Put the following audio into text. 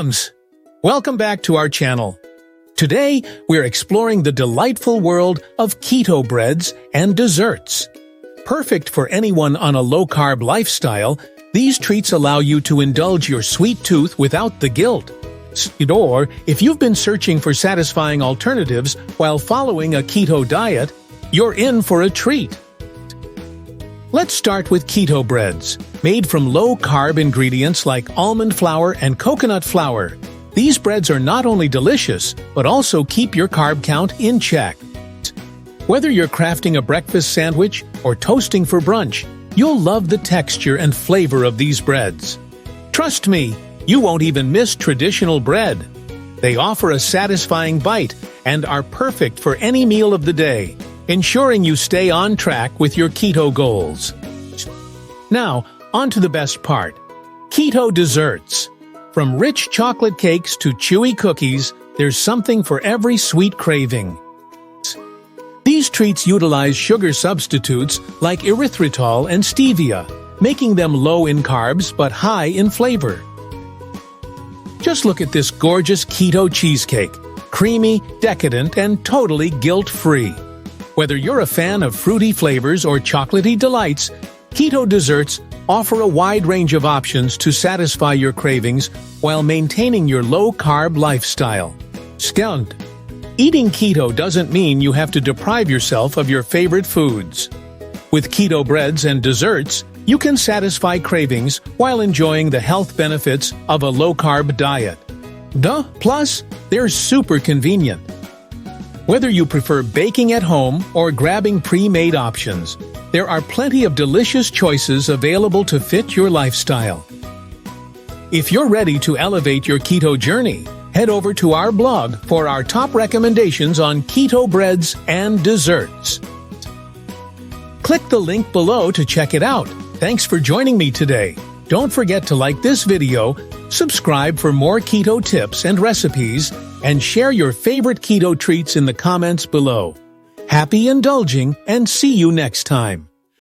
Moms! Welcome back to our channel. Today, we're exploring the delightful world of keto breads and desserts. Perfect for anyone on a low-carb lifestyle, these treats allow you to indulge your sweet tooth without the guilt. Or, if you've been searching for satisfying alternatives while following a keto diet, you're in for a treat. Let's start with keto breads. Made from low-carb ingredients like almond flour and coconut flour, these breads are not only delicious, but also keep your carb count in check. Whether you're crafting a breakfast sandwich or toasting for brunch, you'll love the texture and flavor of these breads. Trust me, you won't even miss traditional bread. They offer a satisfying bite and are perfect for any meal of the day, ensuring you stay on track with your keto goals. Now, on to the best part: keto desserts. From rich chocolate cakes to chewy cookies, there's something for every sweet craving. These treats utilize sugar substitutes like erythritol and stevia, making them low in carbs but high in flavor. Just look at this gorgeous keto cheesecake, creamy, decadent, and totally guilt-free. Whether you're a fan of fruity flavors or chocolatey delights, keto desserts offer a wide range of options to satisfy your cravings while maintaining your low-carb lifestyle. Stunt. Eating keto doesn't mean you have to deprive yourself of your favorite foods. With keto breads and desserts, you can satisfy cravings while enjoying the health benefits of a low-carb diet. Plus, they're super convenient. Whether you prefer baking at home or grabbing pre-made options, there are plenty of delicious choices available to fit your lifestyle. If you're ready to elevate your keto journey, head over to our blog for our top recommendations on keto breads and desserts. Click the link below to check it out. Thanks for joining me today. Don't forget to like this video, subscribe for more keto tips and recipes, and share your favorite keto treats in the comments below. Happy indulging, and see you next time.